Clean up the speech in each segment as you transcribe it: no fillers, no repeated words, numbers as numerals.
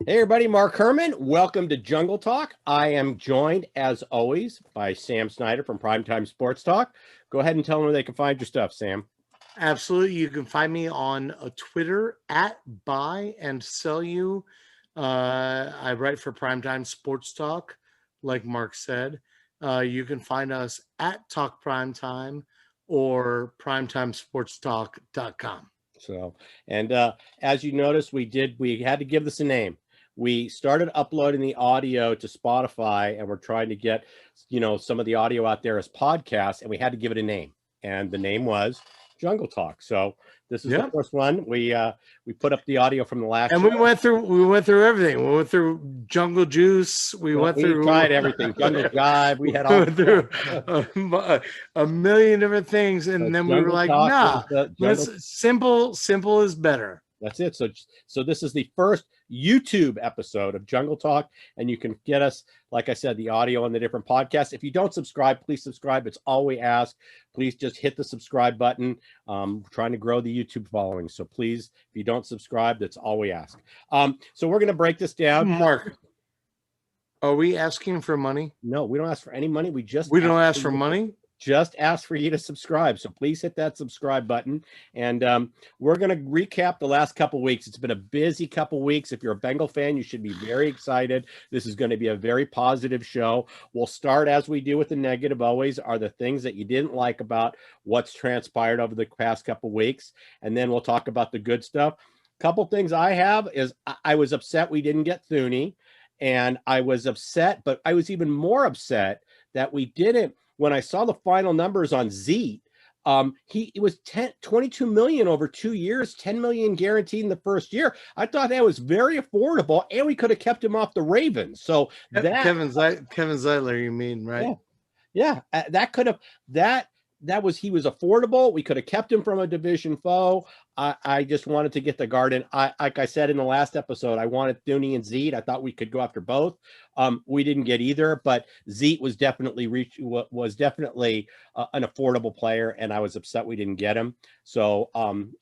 Hey everybody, Mark Herman. Welcome to Jungle Talk. I am joined, as always, by Sam Snyder from Primetime Sports Talk. Go ahead and tell them where they can find your stuff, Sam. Absolutely. You can find me on Twitter at Buy and Sell You. I write for Primetime Sports Talk, like Mark said. You can find us at Talk Primetime or primetimesportstalk.com. As you noticed, we had to give this a name. We started uploading the audio to Spotify, and we're trying to get, some of the audio out there as podcasts, and we had to give it a name. And the name was Jungle Talk. So this is the first one. We put up the audio from the last and show. we went through everything. We went through Jungle Juice. We tried everything. Jungle Jive. We had all through a million different things, and then we were like, "Nah, simple is better." That's it. So this is the first YouTube episode of Jungle Talk, and you can get us, like I said, the audio on the different podcasts. If you don't subscribe, please subscribe. It's all we ask. Please just hit the subscribe button. We're trying to grow the YouTube following. So please, if you don't subscribe, that's all we ask. So we're going to break this down. Mark, are we asking for money? No, we don't ask for any money. We don't ask for money. Just ask for you to subscribe. So please hit that subscribe button. And we're going to recap the last couple weeks. It's been a busy couple weeks. If you're a Bengal fan, you should be very excited. This is going to be a very positive show. We'll start, as we do with the negative always, are the things that you didn't like about what's transpired over the past couple weeks. And then we'll talk about the good stuff. Couple things I have is I was upset we didn't get Thuney. And I was upset, but I was even more upset that we didn't. When I saw the final numbers on Zeke, it was 22 million over 2 years, 10 million guaranteed in the first year. I thought that was very affordable, and we could have kept him off the Ravens. So that Kevin Zeitler, you mean, right? Yeah, he was affordable. We could have kept him from a division foe. I just wanted to get the Garden. Like I said in the last episode, I wanted Thuney and Zeke. I thought we could go after both. We didn't get either, but Zeke was definitely an affordable player, and I was upset we didn't get him. So,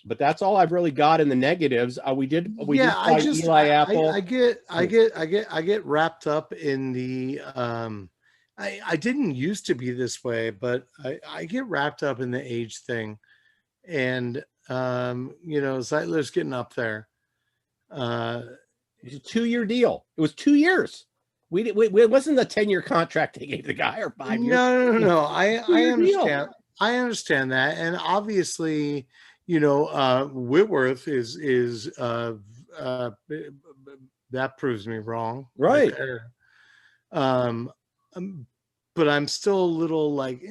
but that's all I've really got in the negatives. We did Eli Apple. I get wrapped up in the. I didn't used to be this way, but I get wrapped up in the age thing, and Zeitler's getting up there. It was a 2-year deal. It was 2 years. It wasn't a 10-year contract they gave the guy, or 5 years. No. I understand. I understand that, and obviously, Whitworth is that proves me wrong, right? But I'm still a little like, he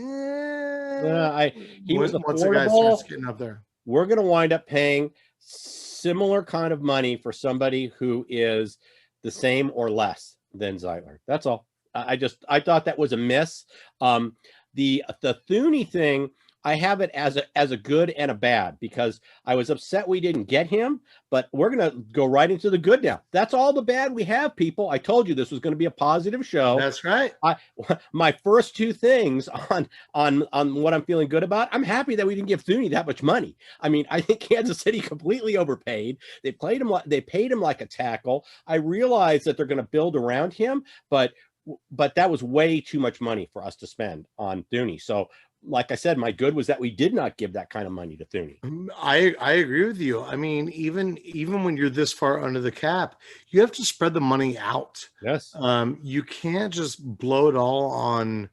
was once the guy starts getting up there. We're going to wind up paying similar kind of money for somebody who is the same or less than Zeitler. That's all. I thought that was a miss. The Thuney thing, I have it as a good and a bad, because I was upset we didn't get him, but we're going to go right into the good now. That's all the bad we have, people. I told you this was going to be a positive show. That's right. My first two things on what I'm feeling good about, I'm happy that we didn't give Thuney that much money. I mean, I think Kansas City completely overpaid. They paid him like a tackle. I realize that they're going to build around him, but that was way too much money for us to spend on Thuney. So, like I said, my good was that we did not give that kind of money to Thuney. I agree with you. I mean, even when you're this far under the cap, you have to spread the money out. Yes. You can't just blow it all on,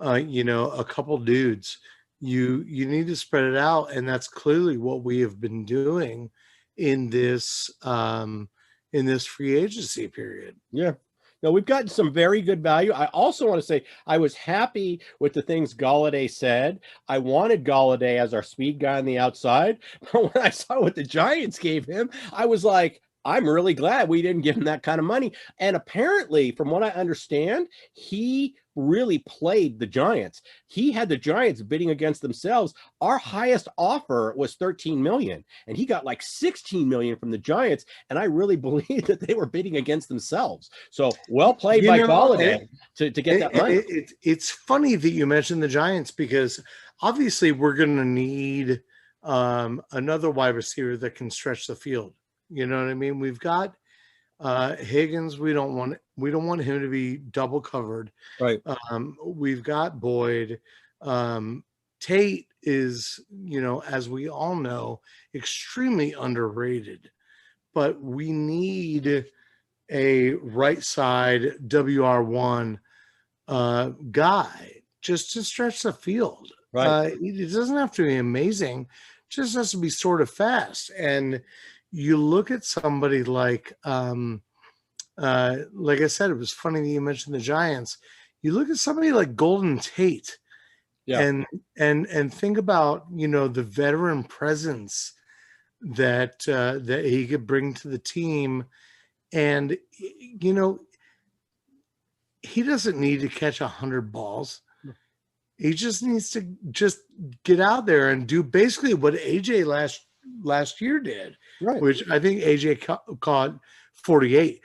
a couple dudes. You need to spread it out, and that's clearly what we have been doing in this free agency period. Yeah. No, we've gotten some very good value. I also want to say I was happy with the things Golladay said. I wanted Golladay as our speed guy on the outside. But when I saw what the Giants gave him, I was like, I'm really glad we didn't give him that kind of money. And apparently, from what I understand, he really played the Giants. He had the Giants bidding against themselves. Our highest offer was 13 million, and he got like 16 million from the Giants. And I really believe that they were bidding against themselves. So well played by Golladay to get that money. It's funny that you mentioned the Giants, because obviously we're going to need another wide receiver that can stretch the field. You know what I mean? We've got Higgins, we don't want him to be double covered. Right. We've got Boyd. Tate is, as we all know, extremely underrated, but we need a right side WR1 guy just to stretch the field. Right. It doesn't have to be amazing, just has to be sort of fast. And you look at somebody like I said, it was funny that you mentioned the Giants. You look at somebody like Golden Tate, Yeah. and think about the veteran presence that that he could bring to the team, and he doesn't need to catch 100 balls. He just needs to just get out there and do basically what AJ last year did, Right. which I think AJ caught 48.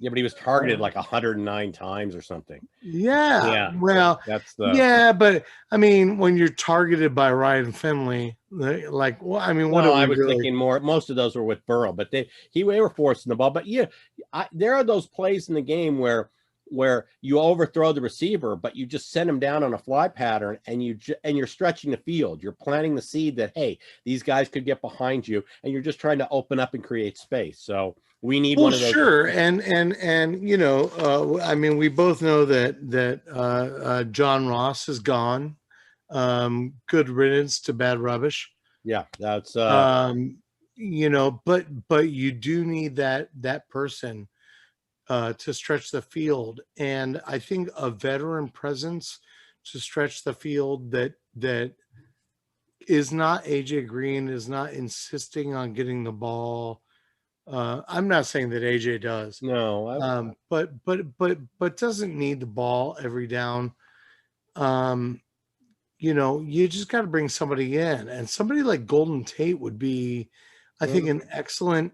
Yeah, but he was targeted like 109 times or something. Yeah. Well, that's the yeah, but I mean, when you're targeted by Ryan Finley, like, well, I mean, what no, are we I was really? thinking more. Most of those were with Burrow, but they were forcing the ball. But yeah, there are those plays in the game where you overthrow the receiver, but you just send him down on a fly pattern, and you're stretching the field. You're planting the seed that, hey, these guys could get behind you, and you're just trying to open up and create space. So we need one of those. Sure, and I mean, we both know that John Ross is gone. Good riddance to bad rubbish. Yeah, that's but you do need that person to stretch the field, and I think a veteran presence to stretch the field that is not AJ Green, is not insisting on getting the ball. I'm not saying that AJ does. No, but doesn't need the ball every down. You just got to bring somebody in, and somebody like Golden Tate would be, I think, an excellent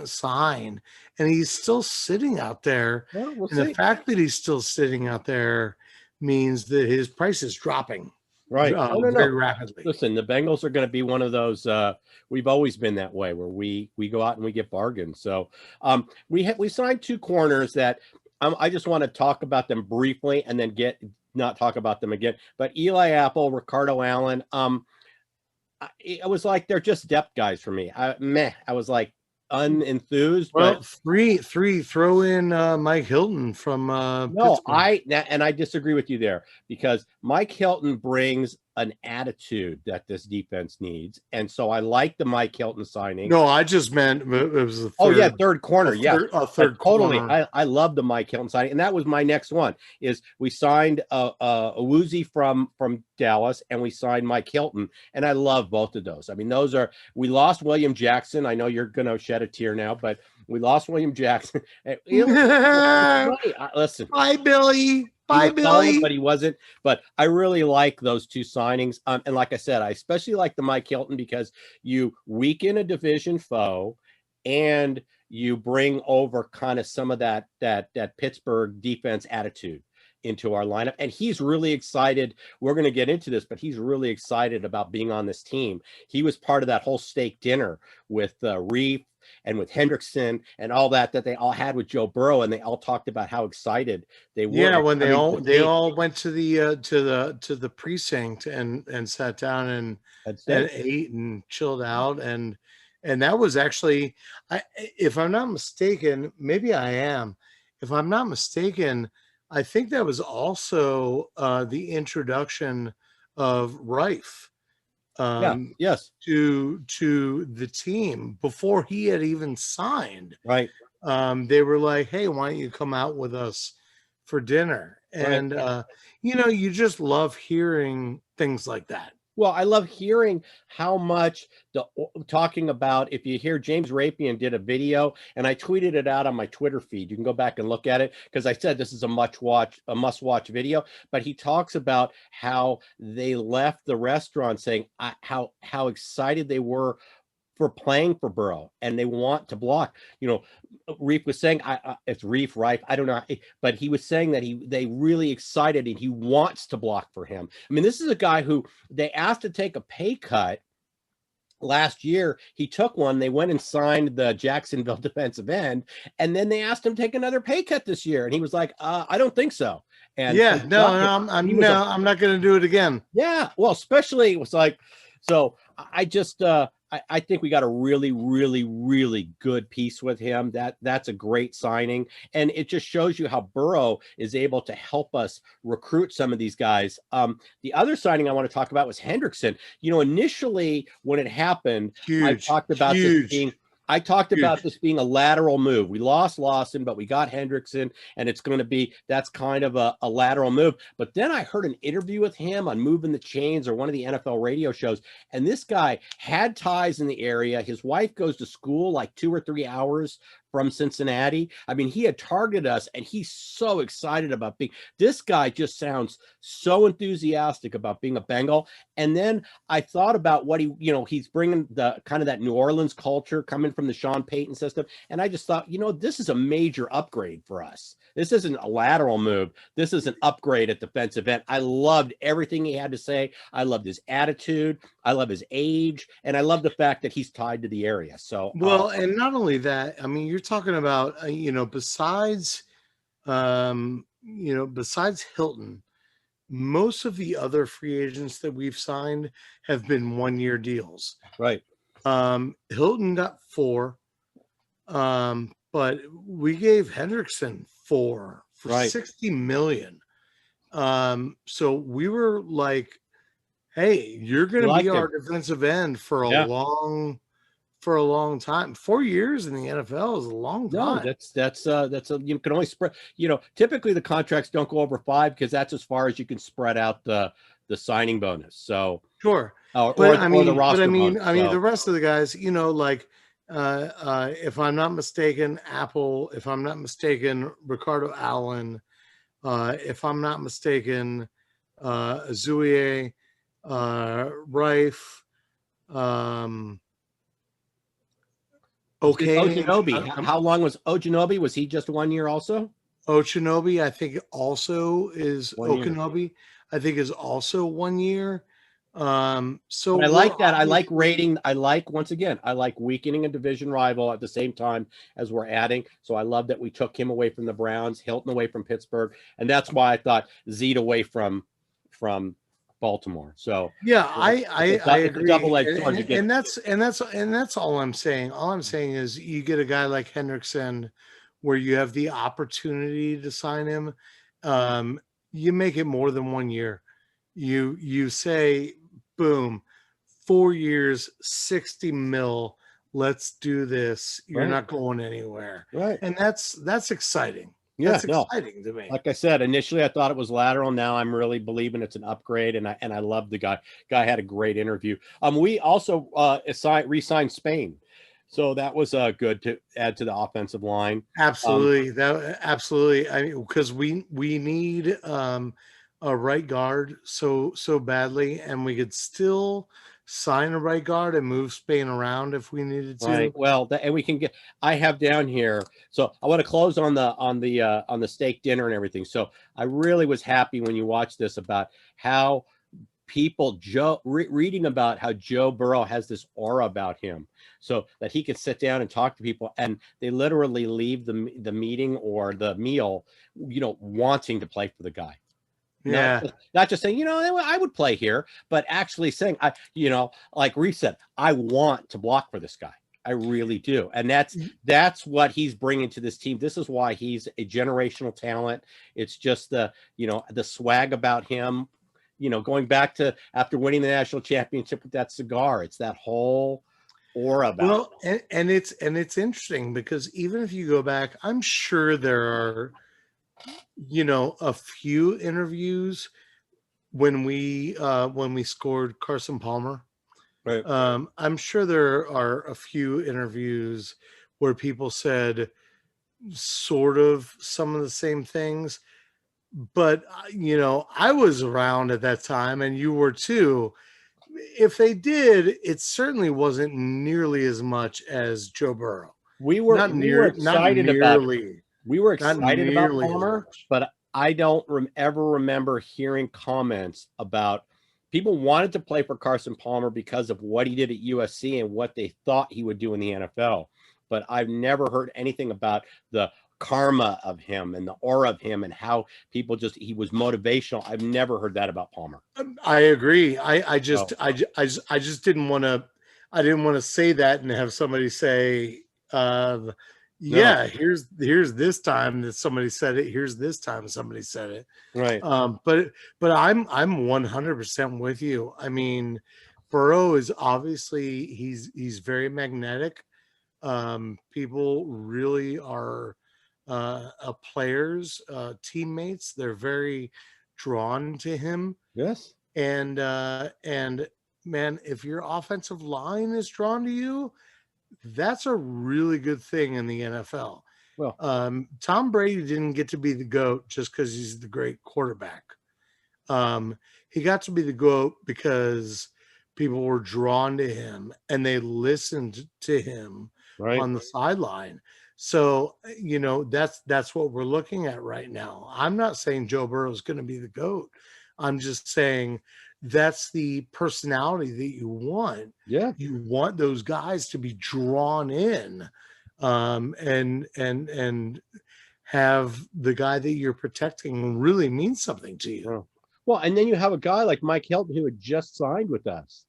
sign. And he's still sitting out there. Well, we'll and see. The fact that he's still sitting out there means that his price is dropping. Right. Very rapidly. Listen, the Bengals are going to be one of those. We've always been that way, where we go out and we get bargains. So we signed 2 corners that I just want to talk about them briefly, and then not talk about them again. But Eli Apple, Ricardo Allen. It was like they're just depth guys for me. I was like unenthused. Well, but three throw in Mike Hilton from no, Pittsburgh. I disagree with you there, because Mike Hilton brings an attitude that this defense needs, and so I like the Mike Hilton signing. No, I just meant it was third corner. A third totally. corner. I love the Mike Hilton signing, and that was my next one. Is we signed a Woozy from Dallas, and we signed Mike Hilton, and I love both of those. I mean, we lost William Jackson. I know you're going to shed a tear now, but we lost William Jackson. Listen, bye, Billy. Bye, Billy. But he wasn't. But I really like those 2 signings. And like I said, I especially like the Mike Hilton, because you weaken a division foe, and you bring over kind of some of that Pittsburgh defense attitude into our lineup. And he's really excited. We're going to get into this, but he's really excited about being on this team. He was part of that whole steak dinner with Reef and with Hendrickson and all that they all had with Joe Burrow, and they all talked about how excited they were. Yeah, when they all went to the precinct and sat down and ate and chilled out, and that was actually, if I'm not mistaken, maybe I am. If I'm not mistaken, I think that was also the introduction of Rife. Yes. To the team before he had even signed. Right. They were like, "Hey, why don't you come out with us for dinner?" And you just love hearing things like that. Well, I love hearing how much talking about, if you hear James Rapian did a video, and I tweeted it out on my Twitter feed. You can go back and look at it, because I said this is a must-watch video. But he talks about how they left the restaurant saying how excited they were for playing for Burrow, and they want to block. Reef was saying, it's Reef, I don't know, but he was saying that they really excited, and he wants to block for him. I mean, this is a guy who they asked to take a pay cut last year he took one. They went and signed the Jacksonville defensive end, and then they asked him to take another pay cut this year, and he was like, I don't think so. And so Yeah, no, I'm not going to do it again. yeah, well, especially it was like, so I just I think we got a really, really, really good piece with him. That's a great signing, and it just shows you how Burrow is able to help us recruit some of these guys. The other signing I want to talk about was Hendrickson. Initially when it happened, I talked about this being. I talked about this being a lateral move. We lost Lawson, but we got Hendrickson, and it's going to be, that's kind of a lateral move. But then I heard an interview with him on Moving the Chains or one of the NFL radio shows, and this guy had ties in the area. His wife goes to school like 2 or 3 hours from Cincinnati. I mean, he had targeted us, and he's so excited about being, this guy just sounds so enthusiastic about being a Bengal. And then I thought about what he's bringing, the kind of that New Orleans culture coming from the Sean Payton system. And I just thought, this is a major upgrade for us. This isn't a lateral move. This is an upgrade at defensive end. I loved everything he had to say. I loved his attitude. I love his age. And I love the fact that he's tied to the area. So, well, and not only that, I mean, you're talking about, besides Hilton, most of the other free agents that we've signed have been 1-year deals. Right. Hilton got 4, but we gave Hendrickson 4 for $60 million. So we were like, hey, you're going to be our defensive end for a long time. 4 years in the NFL is a long time. No, that's you can only spread, typically the contracts don't go over 5 because that's as far as you can spread out the signing bonus. So sure. Or the roster bonus. The rest of the guys, if I'm not mistaken, Apple, if I'm not mistaken, Ricardo Allen, if I'm not mistaken, Azuye, Rife, okay. Ojinobi. How long was Ojinobi? Was he just 1 year also? Ochinobi, I think also is Okinobi. I think is also 1 year. So I like that. I like rating. I like weakening a division rival at the same time as we're adding. So I love that we took him away from the Browns, Hilton away from Pittsburgh, and that's why I thought Zeke away from Baltimore. So yeah, I agree. Double-edged sword. And that's all I'm saying. All I'm saying is you get a guy like Hendrickson where you have the opportunity to sign him. You make it more than 1 year. You say, boom, 4 years, $60 million. Let's do this. You're not going anywhere. Right. And that's exciting. Yeah, that's exciting to me. Like I said, initially I thought it was lateral. Now I'm really believing it's an upgrade, and I love the guy. Guy had a great interview. We also re-signed Spain. So that was good to add to the offensive line. Absolutely. Absolutely. I mean, because we need a right guard so badly, and we could still sign a right guard and move Spain around if we needed to. Right. Well, and we can get. I have down here. So I want to close on the steak dinner and everything. So I really was happy when you watched this about how people reading about how Joe Burrow has this aura about him, so that he could sit down and talk to people, and they literally leave the meeting or the meal, wanting to play for the guy. Yeah, not just saying, I would play here, but actually saying, like Reese said, I want to block for this guy. I really do. And that's what he's bringing to this team. This is why he's a generational talent. It's just the swag about him, going back to after winning the national championship with that cigar. It's that whole aura about him. And it's interesting because even if you go back, I'm sure there are a few interviews when we scored Carson Palmer. Right. I'm sure there are a few interviews where people said sort of some of the same things, but I was around at that time and you were too. If they did, it certainly wasn't nearly as much as Joe Burrow. We were excited about Palmer, but I don't ever remember hearing comments about people wanted to play for Carson Palmer because of what he did at USC and what they thought he would do in the NFL. But I've never heard anything about the karma of him and the aura of him and how people he was motivational. I've never heard that about Palmer. I agree. I just didn't want to. I didn't want to say that and have somebody say, "Yeah, here's this time that somebody said it. Here's this time somebody said it." Right. But I'm 100% with you. I mean, Burrow is obviously he's very magnetic. People really are players, teammates. They're very drawn to him. Yes. And man, if your offensive line is drawn to you, that's a really good thing in the NFL. Well, Tom Brady didn't get to be the GOAT just because he's the great quarterback. He got to be the GOAT because people were drawn to him and they listened to him on the sideline. So, that's what we're looking at right now. I'm not saying Joe Burrow is going to be the GOAT. I'm just saying that's the personality that you want. Yeah. You want those guys to be drawn in, and have the guy that you're protecting really mean something to you. Yeah. Well, and then you have a guy like Mike Hilton who had just signed with us,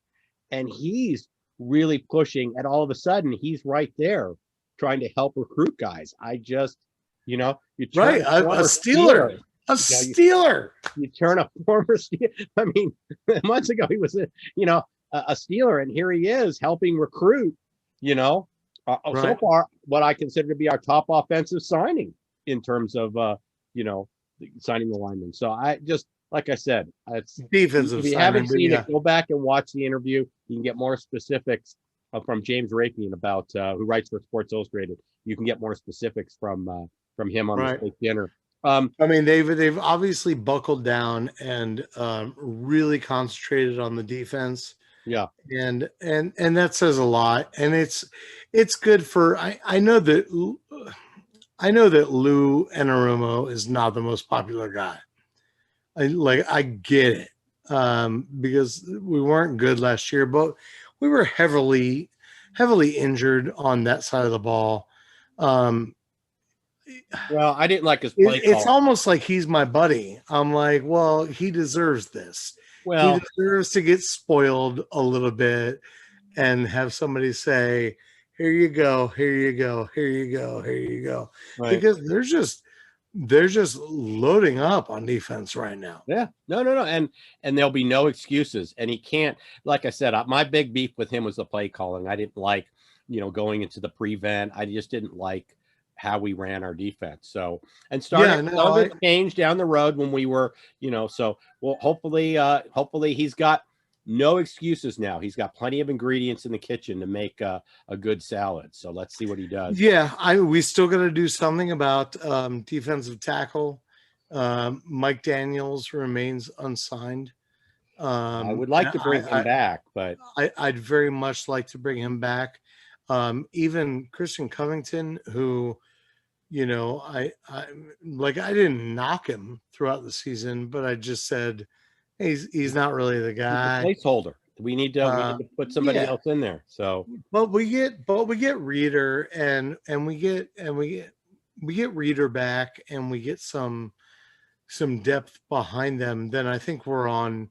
and he's really pushing, and all of a sudden he's right there trying to help recruit guys. I just, you turn a Steeler. A Steeler. You turn a former Steeler. I mean, months ago he was a Steeler, and here he is helping recruit. So far, what I consider to be our top offensive signing in terms of signing the lineman. So I just, like I said, it's defensive. If you haven't seen it, go back and watch the interview. You can get more specifics from James Rapian about who writes for Sports Illustrated. You can get more specifics from him on the steak dinner. I mean, they've obviously buckled down and really concentrated on the defense. Yeah, and that says a lot. And it's good for. I know that Lou Anarumo is not the most popular guy. I get it, because we weren't good last year, but we were heavily injured on that side of the ball. Well, I didn't like his play call. It's almost like he's my buddy. I'm like, well, he deserves this. Well, he deserves to get spoiled a little bit and have somebody say, here you go, here you go, here you go, here you go. Right. Because they're just loading up on defense right now. Yeah, no. And there'll be no excuses. And he can't, like I said, my big beef with him was the play calling. I didn't like, going into the prevent. I just didn't like how we ran our defense. So, and starting change down the road when we were, so well, hopefully he's got no excuses now. He's got plenty of ingredients in the kitchen to make a good salad. So let's see what he does. Yeah, we still got to do something about defensive tackle. Mike Daniels remains unsigned. I would like to bring him back, but I'd very much like to bring him back. Even Christian Covington, who, I didn't knock him throughout the season, but I just said, he's not really the guy. He's a placeholder. We need to put somebody else in there. So, but we get Reader and we get Reader back, and we get some depth behind them. Then I think we're on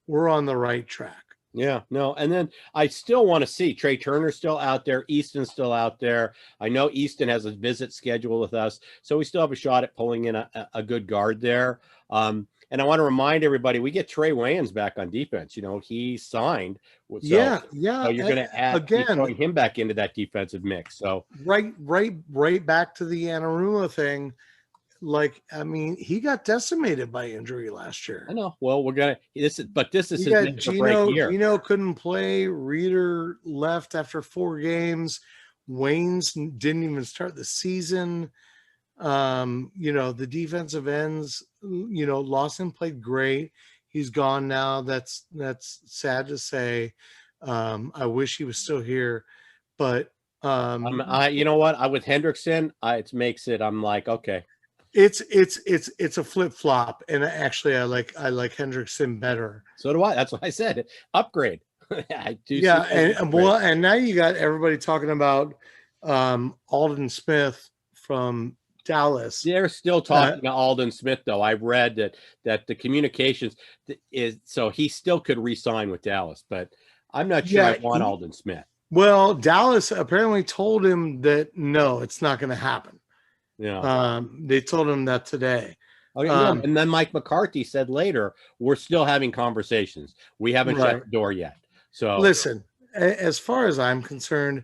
the right track. Yeah, no. And then I still want to see Trey Turner still out there. Easton's still out there. I know Easton has a visit schedule with us, so we still have a shot at pulling in a good guard there. And I want to remind everybody, we get Trey Wayans back on defense. He signed. So, yeah. So you're going to add throwing him back into that defensive mix. So right back to the Anarumo thing. He got decimated by injury last year. I know. Well, this is his Gino, year. Gino couldn't play. Reader left after 4 games. Waynes didn't even start the season. The defensive ends, Lawson played great. He's gone now. That's sad to say. I wish he was still here, but you know what? With Hendrickson, it makes it. I'm like, okay. It's a flip flop, and actually, I like Hendrickson better. So do I. That's what I said. Upgrade. I do. Yeah, see that as an upgrade. well, and now you got everybody talking about Alden Smith from Dallas. They're still talking to Alden Smith, though. I've read that the communications is so he still could re-sign with Dallas, but I'm not sure I want Alden Smith. Well, Dallas apparently told him that no, it's not going to happen. Yeah, they told him that today. Okay, and then Mike McCarthy said later, we're still having conversations. We haven't shut the door yet. So listen, as far as I'm concerned,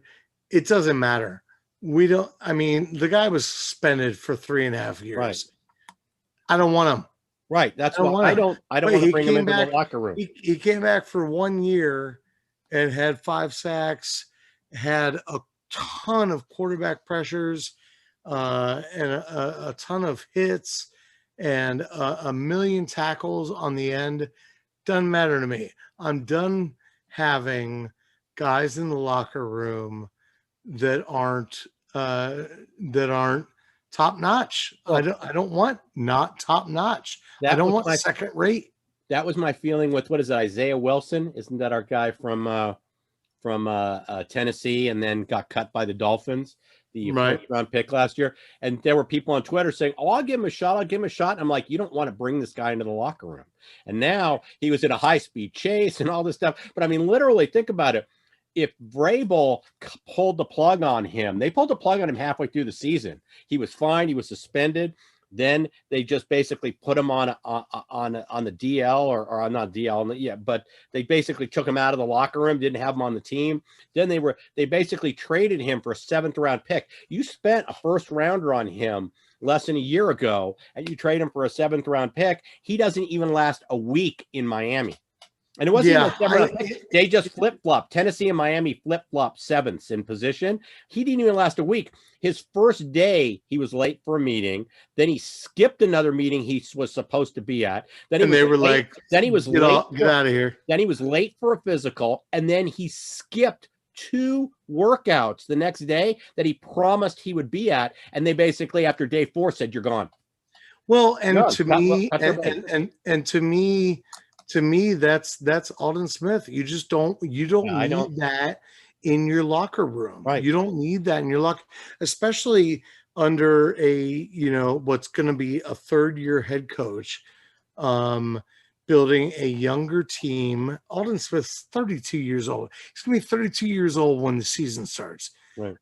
it doesn't matter. We don't. I mean, the guy was suspended for 3.5 years. Right. I don't want him. Right. That's why I don't want to bring him into the locker room. He came back for 1 year and had 5 sacks, had a ton of quarterback pressures, and a ton of hits, and a million tackles on the end. Doesn't matter to me. I'm done having guys in the locker room that aren't top notch. I don't want not top notch. I don't want second rate. That was my feeling with, what is it, Isaiah Wilson? Isn't that our guy from Tennessee, and then got cut by the Dolphins, the first round pick last year? And there were people on Twitter saying, "Oh, I'll give him a shot. I'll give him a shot." And I'm like, you don't want to bring this guy into the locker room. And now he was in a high-speed chase and all this stuff. But I mean, literally, think about it. If Vrabel pulled the plug on him, they pulled the plug on him halfway through the season. He was fine. He was suspended. Then they just basically put him on the DL or not DL, but they basically took him out of the locker room, didn't have him on the team. Then they basically traded him for a 7th round pick. You spent a 1st rounder on him less than a year ago, and you trade him for a 7th round pick. He doesn't even last a week in Miami. And it wasn't they just flip-flopped. Tennessee and Miami flip-flopped 7ths in position. He didn't even last a week. His first day, he was late for a meeting. Then he skipped another meeting he was supposed to be at. Then he was late. Then he was late. Get out of here. Then he was late for a physical, and then he skipped 2 workouts the next day that he promised he would be at. And they basically, after day 4, said, "You're gone." Well, and to me, that's Alden Smith. You just don't need that in your locker room. Right. You don't need that in your locker, especially under what's going to be a 3rd-year head coach, building a younger team. Alden Smith's 32 years old. He's going to be 32 years old when the season starts. Right.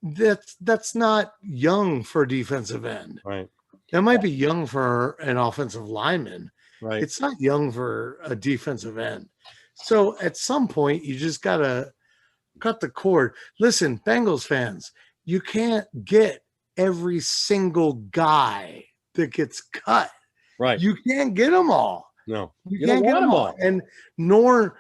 That's not young for a defensive end. Right. That might be young for an offensive lineman. Right. It's not young for a defensive end. So at some point, you just got to cut the cord. Listen, Bengals fans, you can't get every single guy that gets cut. Right. You can't get them all. No. You can't get them all. And nor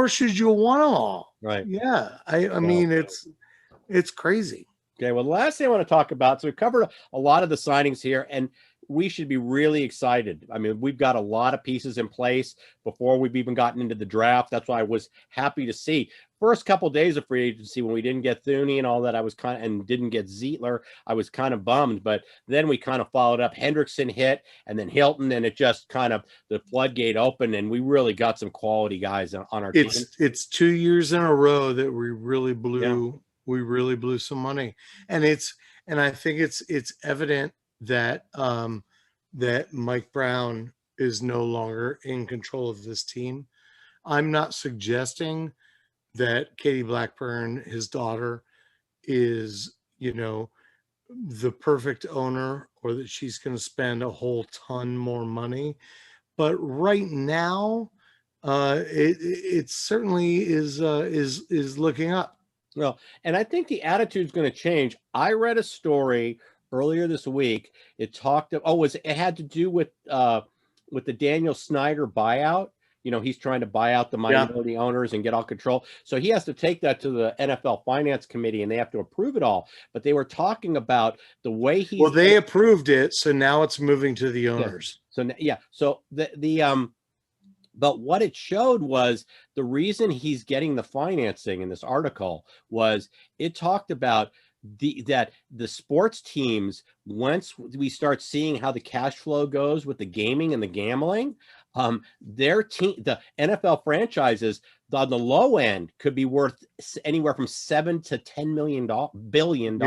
should you want them all. Right. Yeah. I mean, it's crazy. Okay. Well, the last thing I want to talk about, so we've covered a lot of the signings here, and we should be really excited. I mean, we've got a lot of pieces in place before we've even gotten into the draft. That's why I was happy to see first couple of days of free agency when we didn't get Thuney and all that. I was and didn't get Zietler. I was kind of bummed, but then we kind of followed up. Hendrickson hit, and then Hilton, and it just kind of the floodgate opened, and we really got some quality guys on our team. It's 2 years in a row that we really blew. Yeah. We really blew some money, and I think it's evident that that Mike Brown is no longer in control of this team. I'm not suggesting that Katie Blackburn, his daughter, is the perfect owner, or that she's going to spend a whole ton more money. But right now, it certainly is looking up. Well, and I think the attitude is going to change. I read a story earlier this week. It had to do with the Daniel Snyder buyout. He's trying to buy out the minority owners and get all control. So he has to take that to the NFL Finance Committee, and they have to approve it all. But they were talking about the way he. Well, they approved it, so now it's moving to the owners. Yeah. So but what it showed was the reason he's getting the financing in this article was it talked about that the sports teams, once we start seeing how the cash flow goes with the gaming and the gambling, their team, the NFL franchises, on the low end could be worth anywhere from $7 to $10 billion.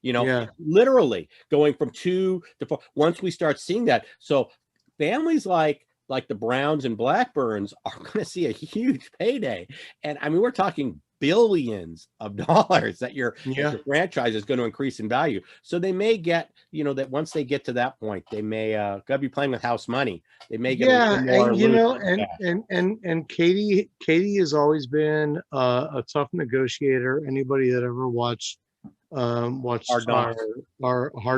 Yeah. Literally going from 2 to 4 once we start seeing that. So families like the Browns and Blackburns are going to see a huge payday. And I mean, we're talking billions of dollars that your franchise is going to increase in value. So they may get, that once they get to that point, they may gotta be playing with house money. They may get a little more. And Katie has always been a tough negotiator. Anybody that ever watched Hard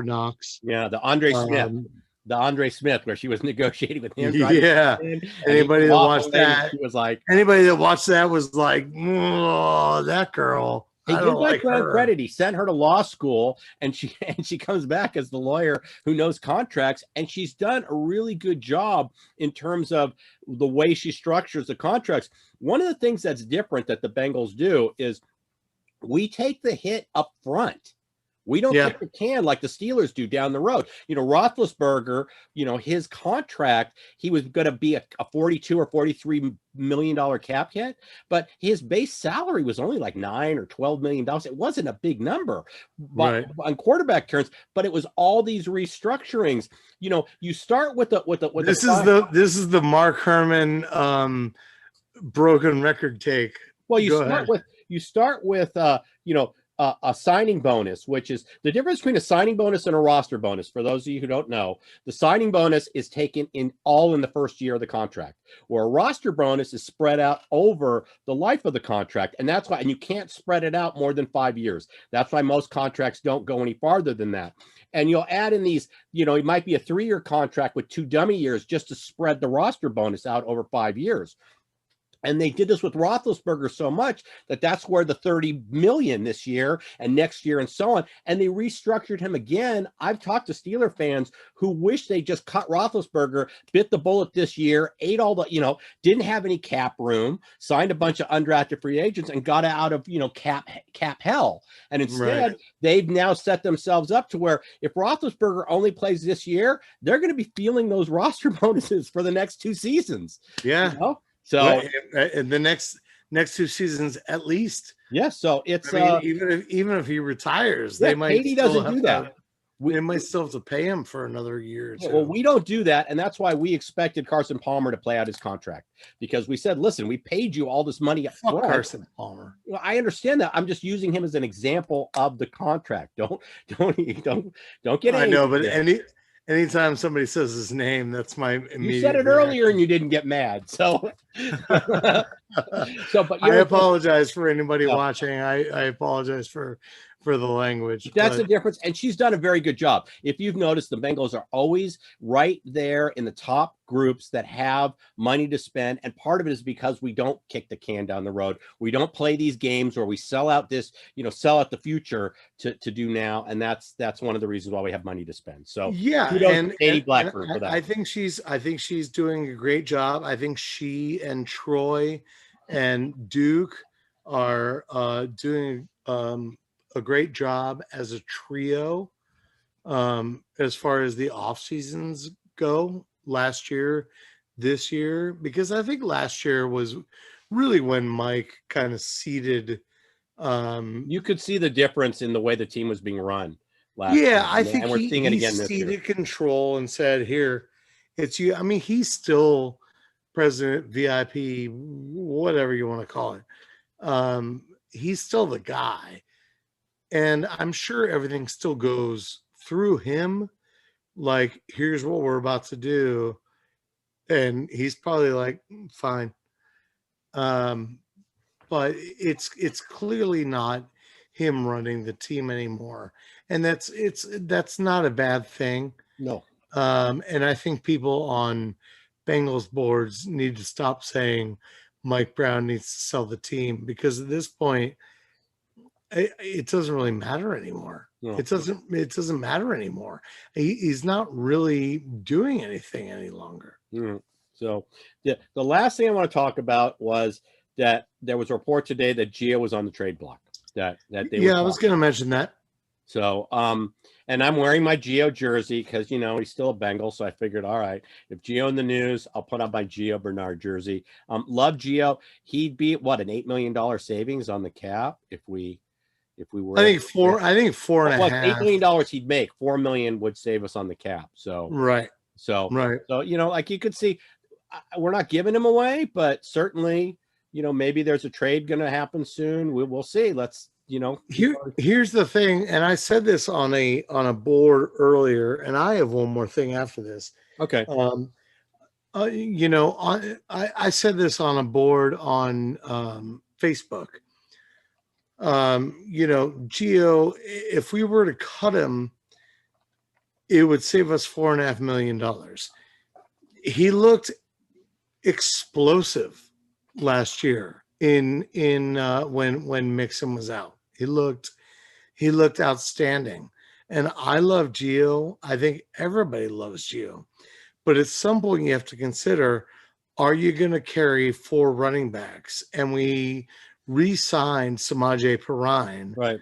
Knocks. Yeah, the Andre Smith, where she was negotiating with him. Yeah. Anybody that watched that, was like, oh, that girl. He gives like credit. He sent her to law school, and she comes back as the lawyer who knows contracts, and she's done a really good job in terms of the way she structures the contracts. One of the things that's different that the Bengals do is we take the hit up front. We don't kick the can like the Steelers do down the road. Roethlisberger, his contract, he was going to be a $42 or $43 million cap hit, but his base salary was only like $9 or $12 million. It wasn't a big number, but on quarterback terms. But it was all these restructurings. You start with the this is the Mark Herman broken record take. Well, you start with a signing bonus, which is the difference between a signing bonus and a roster bonus. For those of you who don't know, the signing bonus is taken in the first year of the contract, where a roster bonus is spread out over the life of the contract. And that's why, and you can't spread it out more than 5 years. That's why most contracts don't go any farther than that. And you'll add in these, it might be a 3-year contract with 2 dummy years just to spread the roster bonus out over 5 years. And they did this with Roethlisberger so much that's where the $30 million this year and next year and so on. And they restructured him again. I've talked to Steeler fans who wish they just cut Roethlisberger, bit the bullet this year, ate all the, didn't have any cap room, signed a bunch of undrafted free agents, and got out of, cap hell. And instead, they've now set themselves up to where if Roethlisberger only plays this year, they're going to be feeling those roster bonuses for the next 2 seasons. Yeah. So in the next 2 seasons at least. Yeah, so it's even if he retires, they might. Katie doesn't do that. They might still have to pay him for another year or 2. Well, we don't do that, and that's why we expected Carson Palmer to play out his contract, because we said, "Listen, we paid you all this money up front." Carson Palmer. Well, I understand that. I'm just using him as an example of the contract. Don't get. I know, but anytime somebody says his name, that's my immediate. You said it earlier and you didn't get mad. So, but I apologize for anybody watching. I apologize for the language. That's the difference. And she's done a very good job. If you've noticed, the Bengals are always right there in the top groups that have money to spend. And part of it is because we don't kick the can down the road. We don't play these games where we sell out the future to do now. And that's one of the reasons why we have money to spend. So and Katie Blackburn for that. I think she's doing a great job. I think she and Troy and Duke are doing a great job as a trio as far as the off seasons go, last year, this year, because I think last year was really when Mike kind of seeded. You could see the difference in the way the team was being run last year. I think we're seeing it again this year. He ceded control and said, "Here, it's you." I mean, he's still president, VIP, whatever you want to call it. He's still the guy. And I'm sure everything still goes through him. Like, here's what we're about to do. And he's probably like, fine. But it's clearly not him running the team anymore. And that's not a bad thing. No. And I think people on Bengals boards need to stop saying Mike Brown needs to sell the team, because at this point, it doesn't really matter anymore. No. It doesn't matter anymore. He's not really doing anything any longer. So the last thing I want to talk about was that there was a report today that Gio was on the trade block. that they Yeah, were I was going to mention that. So, and I'm wearing my Gio jersey because, he's still a Bengal. So I figured, all right, if Gio in the news, I'll put on my Gio Bernard jersey. Love Gio. He'd be what, an $8 million savings on the cap if we were. I think four and a well, half. $8 million he'd make. 4 million would save us on the cap. So, Right. So, Right. so like you could see, we're not giving him away, but certainly, maybe there's a trade going to happen soon. We'll see. Let's. Here's the thing, and I said this on a board earlier, and I have one more thing after this. Okay. I said this on a board on Facebook. Gio, if we were to cut him, it would save us $4.5 million. He looked explosive last year in when Mixon was out. He looked outstanding. And I love Gio. I think everybody loves Gio. But at some point you have to consider, are you going to carry 4 running backs? And we re-signed Samaje Perine. Right.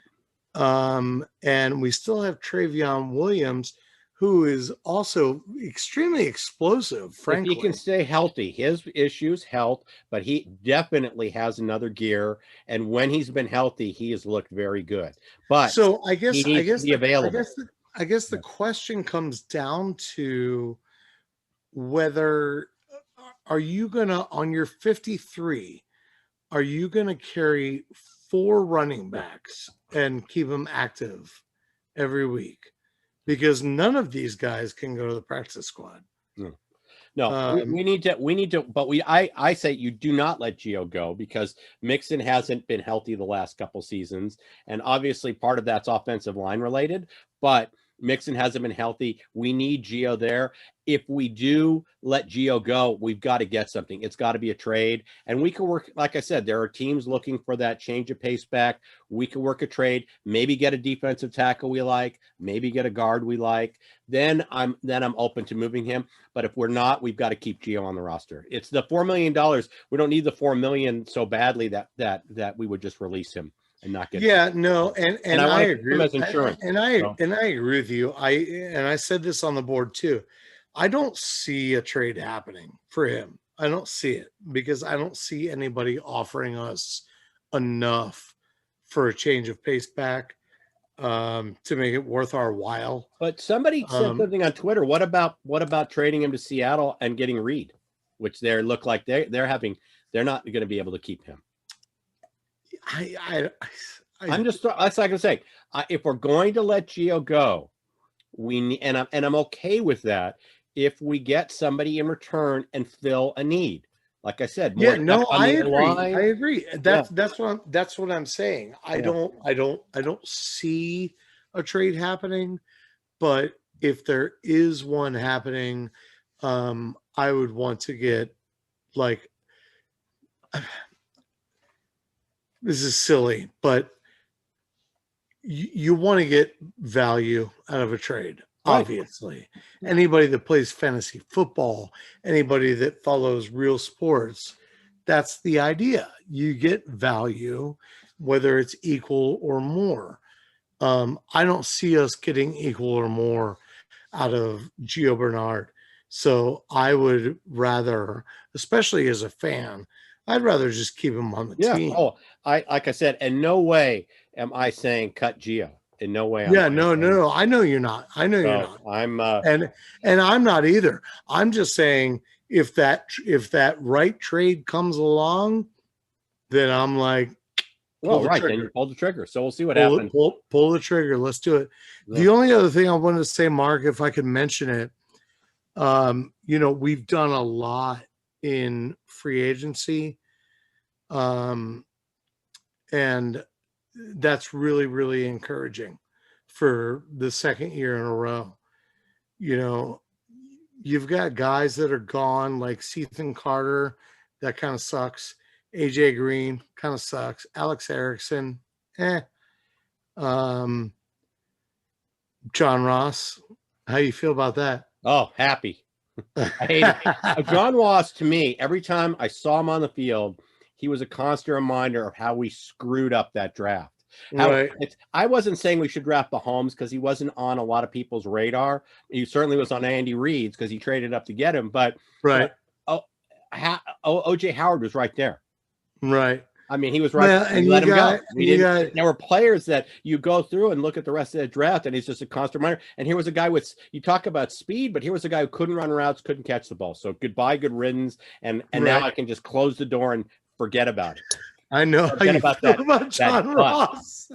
And we still have Travion Williams, who is also extremely explosive, frankly. If he can stay healthy, his issues health, but he definitely has another gear. And when he's been healthy, he has looked very good. But so I guess the question comes down to whether are you gonna, on your 53, are you gonna carry 4 running backs and keep them active every week? Because none of these guys can go to the practice squad. No, we need to, but I say you do not let Gio go because Mixon hasn't been healthy the last couple seasons. And obviously part of that's offensive line related, but Mixon hasn't been healthy. We need Gio there. If we do let Gio go, we've got to get something. It's got to be a trade. And we can work, like I said, there are teams looking for that change of pace back. We can work a trade, maybe get a defensive tackle we like, maybe get a guard we like. Then I'm open to moving him. But if we're not, we've got to keep Gio on the roster. It's the $4 million. We don't need the $4 million so badly that we would just release him. And not get and I agree as insurance. And I agree with you. I said this on the board too. I don't see a trade happening for him. I don't see it because I don't see anybody offering us enough for a change of pace back to make it worth our while. But somebody said something on Twitter. What about trading him to Seattle and getting Reed, which they're not going to be able to keep him. I'm just, that's like I say, if we're going to let Gio go, we need, and I'm okay with that if we get somebody in return and fill a need. Like I said, I agree. That's what I'm saying. I don't see a trade happening, but if there is one happening, I would want to get like. This is silly, but you want to get value out of a trade, obviously. Right. Anybody that plays fantasy football, anybody that follows real sports, that's the idea. You get value, whether it's equal or more. I don't see us getting equal or more out of Gio Bernard. So I would rather, especially as a fan, I'd rather just keep him on the team. Oh, like I said, in no way am I saying cut Gio. In no way. No. I know you're not. You're not. I'm and I'm not either. I'm just saying if that right trade comes along, then I'm like, then you pull the trigger. So we'll see what happens. Pull the trigger. Let's do it. Yeah. The only other thing I wanted to say, Mark, if I could mention it, we've done a lot in free agency. And that's really, really encouraging for the second year in a row. You've got guys that are gone like Ethan Carter. That kind of sucks. AJ Green kind of sucks. Alex Erickson. John Ross. How you feel about that? Oh, happy. I hate it. John Ross, to me, every time I saw him on the field, he was a constant reminder of how we screwed up that draft. Right. I wasn't saying we should draft Mahomes because he wasn't on a lot of people's radar. He certainly was on Andy Reid's because he traded up to get him. But Right. oh, OJ Howard was right there. Right. I mean, he was right. Well, We and let him go. There were players that you go through and look at the rest of the draft, and he's just a constant reminder. And here was a guy with, you talk about speed, but here was a guy who couldn't run routes, couldn't catch the ball. So goodbye, good riddance. And now I can just close the door and forget about it. I know Forget about that. John Ross.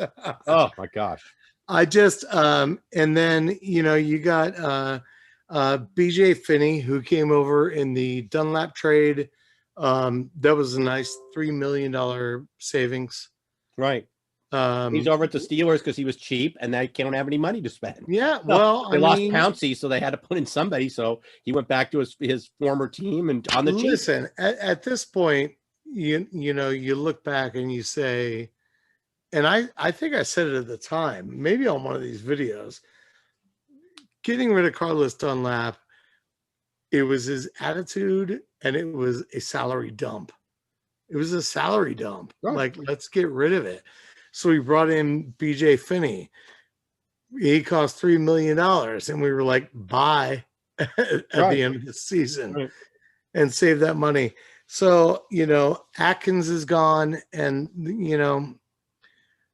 Oh my gosh. I just and then you got BJ Finney, who came over in the Dunlap trade. That was a nice $3 million savings. Right. He's over at the Steelers because he was cheap, and they don't have any money to spend. Yeah, well, they lost Pouncey, so they had to put in somebody. So he went back to his former team and on the cheap. Listen, at this point, you look back and you say, and I think I said it at the time, maybe on one of these videos, getting rid of Carlos Dunlap, it was his attitude and it was a salary dump. It was a salary dump. Right. Like, let's get rid of it. So we brought in BJ Finney. He cost $3 million. And we were like, buy at the end of the season and save that money. So, Atkins is gone, and,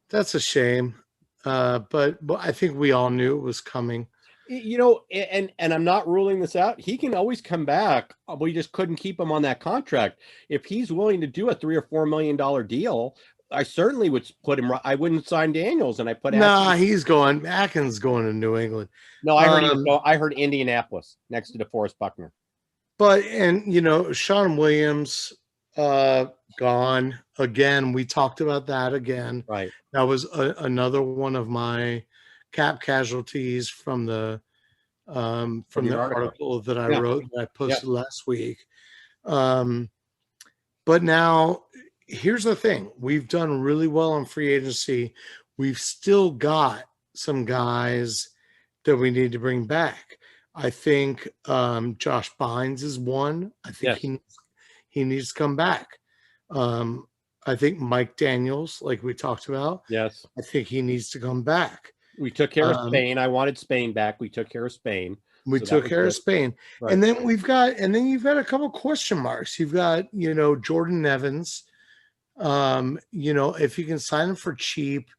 that's a shame. But I think we all knew it was coming. And I'm not ruling this out. He can always come back. We just couldn't keep him on that contract. If he's willing to do a $3 or $4 million deal, I certainly would put him. I wouldn't sign Daniels, and I put. He's going. Atkins going to New England. No, I heard Indianapolis next to DeForest Buckner. But Sean Williams gone again. We talked about that again. Right. That was another one of my cap casualties from the article that I wrote that I posted last week. But now here's the thing. We've done really well on free agency. We've still got some guys that we need to bring back. I think Josh Bynes is one. I think he needs to come back. I think Mike Daniels, like we talked about. Yes. I think he needs to come back. We took care of Spain. I wanted Spain back. We took care of Spain. We took care of Spain. Right. And then you've got a couple question marks. You've got, Jordan Evans. If you can sign him for cheap,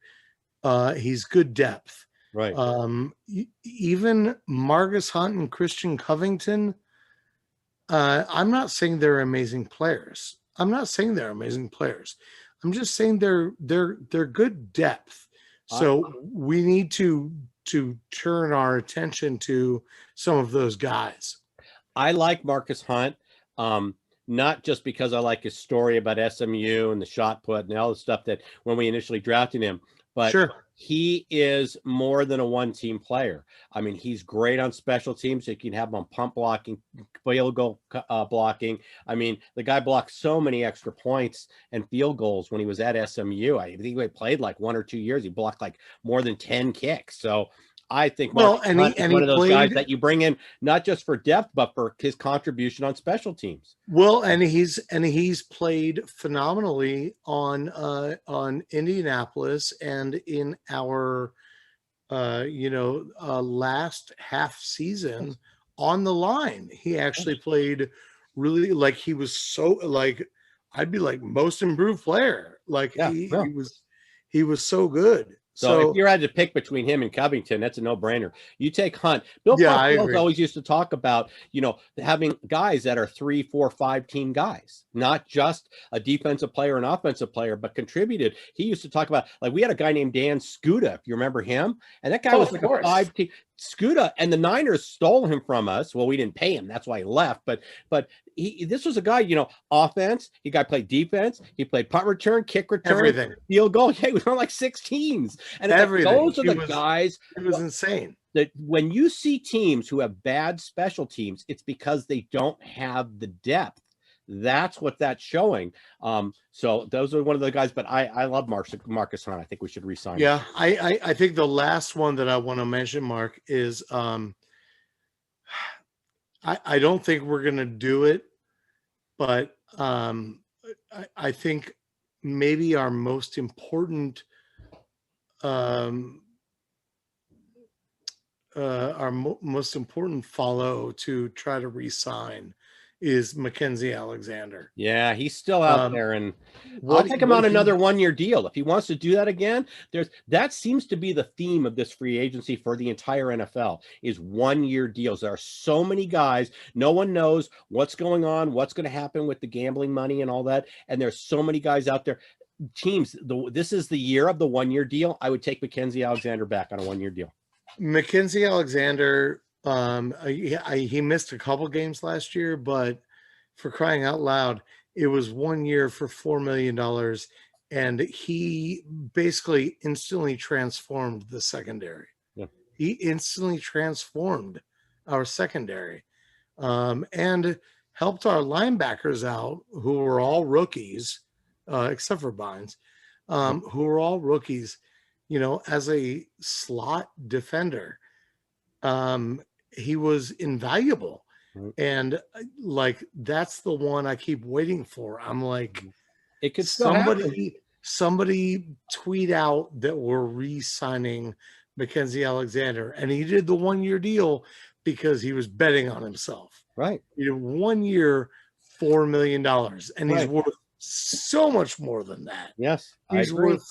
he's good depth. Right. Even Marcus Hunt and Christian Covington. I'm not saying they're amazing players. I'm just saying they're good depth. So we need to turn our attention to some of those guys. I like Marcus Hunt, not just because I like his story about SMU and the shot put and all the stuff that when we initially drafted him, but he is more than a one-team player. I mean, he's great on special teams. You can have him on punt blocking, field goal blocking. I mean, the guy blocked so many extra points and field goals when he was at SMU. I think he played like 1 or 2 years. He blocked like more than 10 kicks. So I think Hunt is one of those guys that you bring in not just for depth, but for his contribution on special teams. Well, and he's played phenomenally on Indianapolis and in our last half season on the line. He actually played really, like, he was so, like, I'd be like most improved player. Like he was so good. So if you had to pick between him and Covington, that's a no-brainer. You take Hunt. Bill Parcells always used to talk about, having guys that are 3, 4, 5 team guys, not just a defensive player and offensive player, but contributed. He used to talk about, like, we had a guy named Dan Skuta, if you remember him, and that guy was like a 5-team. Skuta, and the Niners stole him from us. Well, we didn't pay him. That's why he left. But this was a guy, offense. He defense. He played punt return, kick return, everything, field goal. Yeah, he was on like 6 teams. And those are the guys. It was insane. That when you see teams who have bad special teams, it's because they don't have the depth. That's what that's showing. So those are one of the guys, but I love Marcus Hunt. I think we should re-sign him. Yeah, I think the last one that I want to mention, Mark, is I don't think we're going to do it, but I think maybe our most important most important follow to try to re-sign is Mackenzie Alexander. Yeah, he's still out there, and I'll What take him on he- another 1-year deal if he wants to do that again. That seems to be the theme of this free agency for the entire NFL is 1-year deals. There are so many guys, no one knows what's going on, what's going to happen with the gambling money and all that, and there's so many guys out there. Teams, this is the year of the 1-year deal. I would take Mackenzie Alexander back on a 1-year deal. Mackenzie Alexander, he missed a couple games last year, but for crying out loud, it was 1 year for $4 million, and he basically instantly transformed the secondary. Yeah. He instantly transformed our secondary, and helped our linebackers out, who were all rookies, except for Bynes, who were all rookies. As a slot defender, he was invaluable. Right. And like, that's the one I keep waiting for. I'm like, it could somebody tweet out that we're re-signing Mackenzie Alexander, and he did the 1-year deal because he was betting on himself. Right. He did 1 year, $4 million, and he's worth so much more than that. Yes, he's worth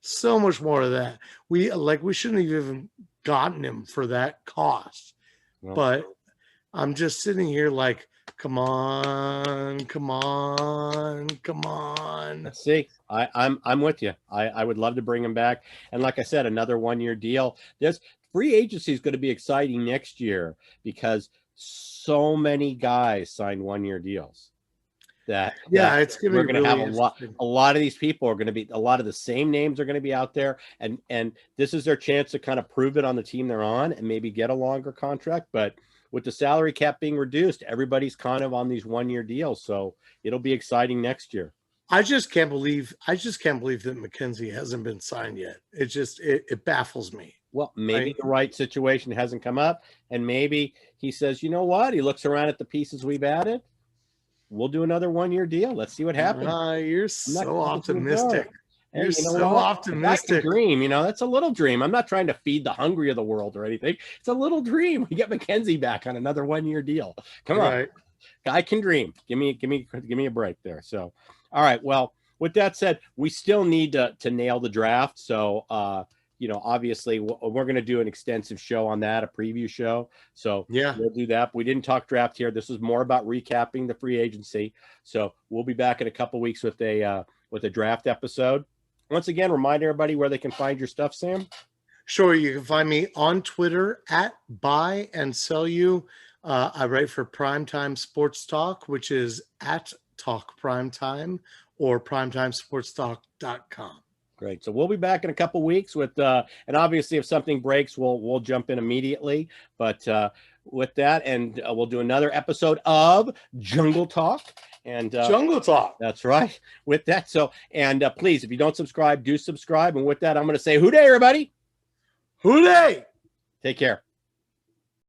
so much more than that. We shouldn't have even gotten him for that cost. Well, but I'm just sitting here like, come on. Let's see. I'm with you. I would love to bring him back. And like I said, another 1-year deal. There's free agency is going to be exciting next year because so many guys signed 1-year deals. It's going we're going to have a lot of these people are going to be, a lot of the same names are going to be out there, and this is their chance to kind of prove it on the team they're on and maybe get a longer contract. But with the salary cap being reduced, everybody's kind of on these 1-year deals, so it'll be exciting next year. I just can't believe that Mackenzie hasn't been signed yet. It baffles me. Well, maybe the right situation hasn't come up, and maybe he says, you know what? He looks around at the pieces we've added. We'll do another 1-year deal. Let's see what happens. You're so optimistic. Hey, You're so optimistic. Dream, that's a little dream. I'm not trying to feed the hungry of the world or anything. It's a little dream. We get Mackenzie back on another 1-year deal. Come on, guy can dream. Give me a break there. So, all right. Well, with that said, we still need to nail the draft. So, obviously we're going to do an extensive show on that, a preview show. So we'll do that. We didn't talk draft here. This is more about recapping the free agency. So we'll be back in a couple weeks with a draft episode. Once again, remind everybody where they can find your stuff, Sam. Sure. You can find me on Twitter at Buy and Sell You. I write for Primetime Sports Talk, which is at Talk Primetime or primetimesportstalk.com. Great. So we'll be back in a couple weeks with, and obviously if something breaks, we'll jump in immediately. But with that, and we'll do another episode of Jungle Talk. And Jungle Talk. That's right. With that, so and please, if you don't subscribe, do subscribe. And with that, I'm going to say, hoo day, everybody. Hoo day. Take care.